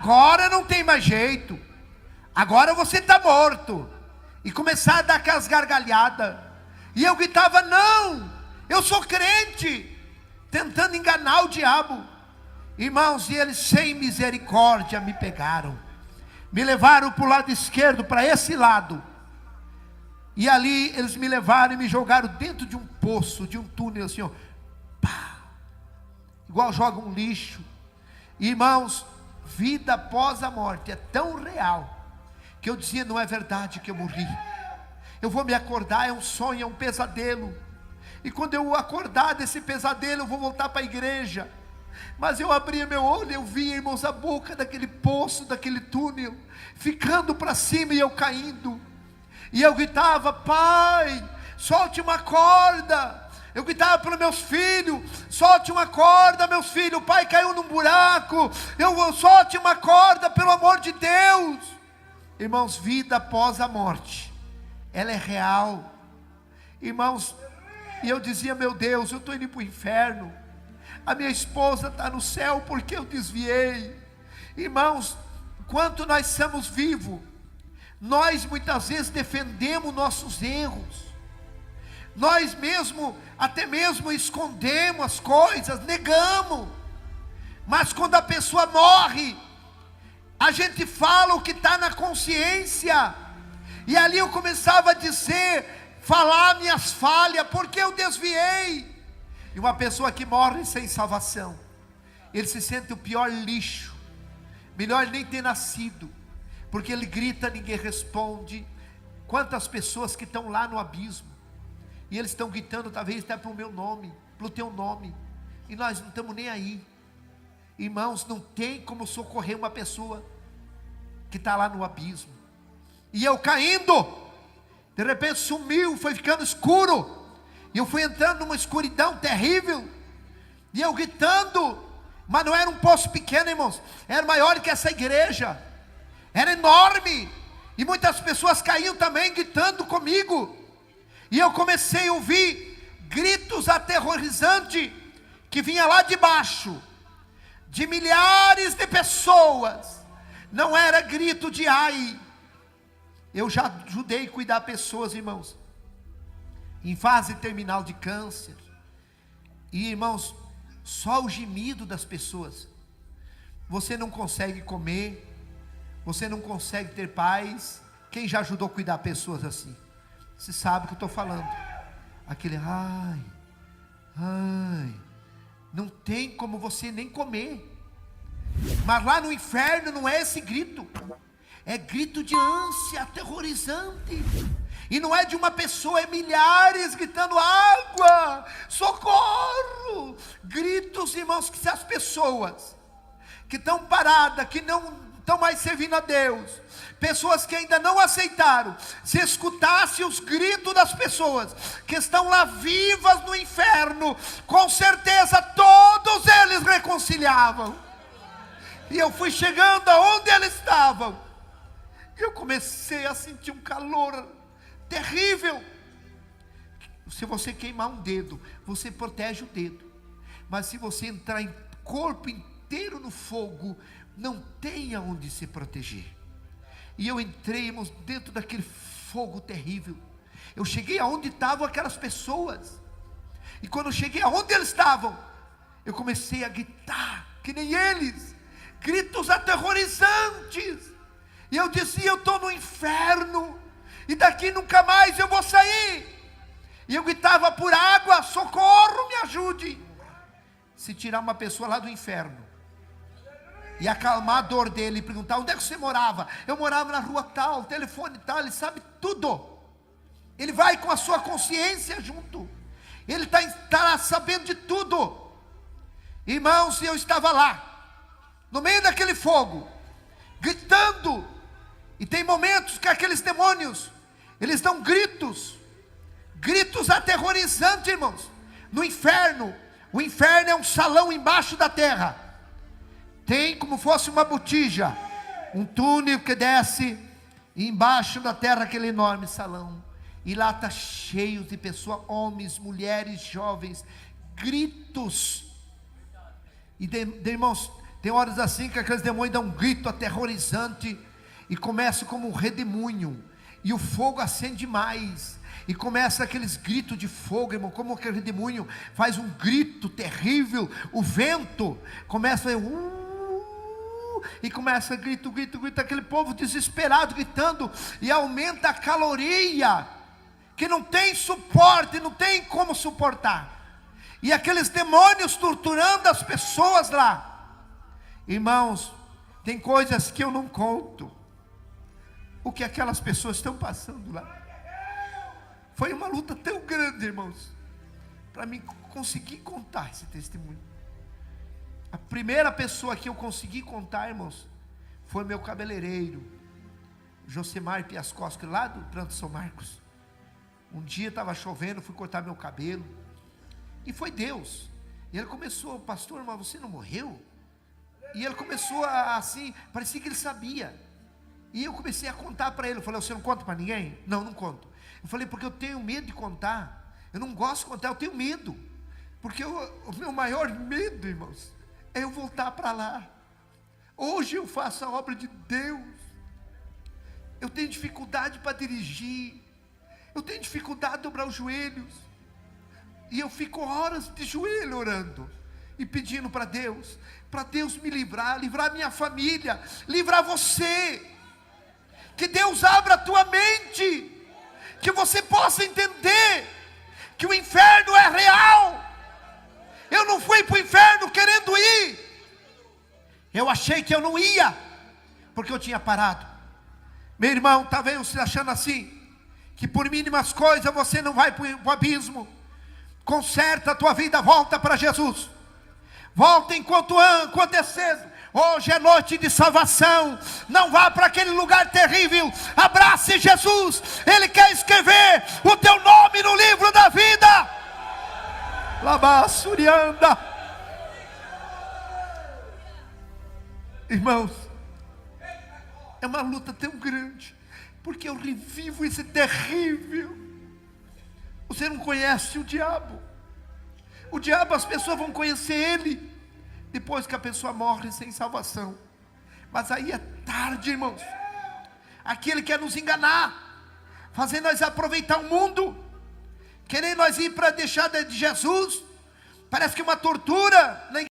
Agora não tem mais jeito, agora você está morto. E começar a dar aquelas gargalhadas. E eu gritava: não, eu sou crente, tentando enganar o diabo. Irmãos, e eles sem misericórdia me pegaram, me levaram para o lado esquerdo, para esse lado. E ali eles me levaram e me jogaram dentro de um poço, de um túnel assim, ó, pá, igual joga um lixo. Irmãos, vida após a morte é tão real, que eu dizia: não é verdade que eu morri, eu vou me acordar, é um sonho, é um pesadelo. E quando eu acordar desse pesadelo, eu vou voltar para a igreja. Mas eu abria meu olho, eu via, irmãos, a boca daquele poço, daquele túnel, ficando para cima e eu caindo. E eu gritava: pai, solte uma corda. Eu gritava para os meus filhos: solte uma corda, meus filhos, o pai caiu num buraco, solte uma corda, pelo amor de Deus. Irmãos, vida após a morte, ela é real. Irmãos, e eu dizia: meu Deus, eu estou indo para o inferno, a minha esposa está no céu porque eu desviei. Irmãos, enquanto nós estamos vivos, nós muitas vezes defendemos nossos erros, nós mesmo, até mesmo escondemos as coisas, negamos. Mas quando a pessoa morre, a gente fala o que está na consciência. E ali eu começava a dizer, falar minhas falhas, porque eu desviei. E uma pessoa que morre sem salvação, ele se sente o pior lixo, melhor nem ter nascido, porque ele grita, ninguém responde. Quantas pessoas que estão lá no abismo, e eles estão gritando, talvez até para o meu nome, para o teu nome, e nós não estamos nem aí. Irmãos, não tem como socorrer uma pessoa que está lá no abismo. E eu caindo, de repente sumiu, foi ficando escuro, e eu fui entrando numa escuridão terrível, e eu gritando, mas não era um poço pequeno, irmãos, era maior que essa igreja, era enorme, e muitas pessoas caíam também gritando comigo, e eu comecei a ouvir gritos aterrorizantes, que vinha lá de baixo, de milhares de pessoas. Não era grito de ai. Eu já ajudei a cuidar pessoas, irmãos, em fase terminal de câncer, e irmãos, só o gemido das pessoas, você não consegue comer, você não consegue ter paz. Quem já ajudou a cuidar pessoas assim? Você sabe o que eu estou falando, aquele ai, ai, não tem como você nem comer. Mas lá no inferno não é esse grito, é grito de ânsia aterrorizante, e não é de uma pessoa, é milhares gritando: água, socorro. Gritos, irmãos, que se as pessoas que estão paradas, que não estão mais servindo a Deus, pessoas que ainda não aceitaram, se escutasse os gritos das pessoas que estão lá vivas no inferno, com certeza todos eles reconciliavam. E eu fui chegando aonde eles estavam, e eu comecei a sentir um calor terrível. Se você queimar um dedo, você protege o dedo, mas se você entrar em corpo inteiro no fogo, não tem aonde se proteger. E eu entrei, irmãos, dentro daquele fogo terrível. Eu cheguei aonde estavam aquelas pessoas, e quando eu cheguei aonde eles estavam, eu comecei a gritar que nem eles, gritos aterrorizantes. E eu dizia: eu estou no inferno, e daqui nunca mais eu vou sair. E eu gritava por água: socorro, me ajude. Se tirar uma pessoa lá do inferno e acalmar a dor dele, e perguntar: onde é que você morava? Eu morava na rua tal, telefone tal. Ele sabe tudo, ele vai com a sua consciência junto, ele está sabendo de tudo. Irmãos, eu estava lá, no meio daquele fogo, gritando. E tem momentos que aqueles demônios, eles dão gritos aterrorizantes, irmãos. No inferno, o inferno é um salão embaixo da terra, tem como fosse uma botija, um túnel que desce, e embaixo da terra aquele enorme salão, e lá está cheio de pessoas, homens, mulheres, jovens, gritos, e irmãos, Tem horas assim que aqueles demônios dão um grito aterrorizante e começa como um redemoinho, e o fogo acende mais, e começa aqueles gritos de fogo, irmão, como aquele redemoinho faz um grito terrível. O vento começa a e começa grito, aquele povo desesperado gritando, e aumenta a caloria, que não tem suporte, não tem como suportar, e aqueles demônios torturando as pessoas lá. Irmãos, tem coisas que eu não conto, o que aquelas pessoas estão passando lá. Foi uma luta tão grande, irmãos, para mim conseguir contar esse testemunho. A primeira pessoa que eu consegui contar, irmãos, foi meu cabeleireiro, Josemar Piascoski, lá do Planto São Marcos. Um dia estava chovendo, fui cortar meu cabelo, e foi Deus. E ele começou: pastor, mas você não morreu? E ele começou assim, parecia que ele sabia. E eu comecei a contar para ele. Eu falei: você não conta para ninguém? Não, não conto. Eu falei: porque eu tenho medo de contar. Eu não gosto de contar, eu tenho medo. Porque o meu maior medo, irmãos, é eu voltar para lá. Hoje eu faço a obra de Deus. Eu tenho dificuldade para dirigir. Eu tenho dificuldade de dobrar os joelhos. E eu fico horas de joelho orando e pedindo para Deus me livrar minha família, livrar você. Que Deus abra a tua mente, que você possa entender que o inferno é real. Eu não fui para o inferno querendo ir. Eu achei que eu não ia, porque eu tinha parado. Meu irmão, talvez você achando assim, que por mínimas coisas você não vai para o abismo. Conserta a tua vida, volta para Jesus. Volta enquanto é cedo. Hoje é noite de salvação. Não vá para aquele lugar terrível. Abrace Jesus. Ele quer escrever o teu nome no livro da vida. Labassurianda. Irmãos, é uma luta tão grande, porque eu revivo esse terrível. Você não conhece o diabo. O diabo, as pessoas vão conhecer ele depois que a pessoa morre sem salvação. Mas aí é tarde, irmãos. Aquele quer nos enganar, fazer nós aproveitar o mundo, querer nós ir para deixar de Jesus. Parece que uma tortura na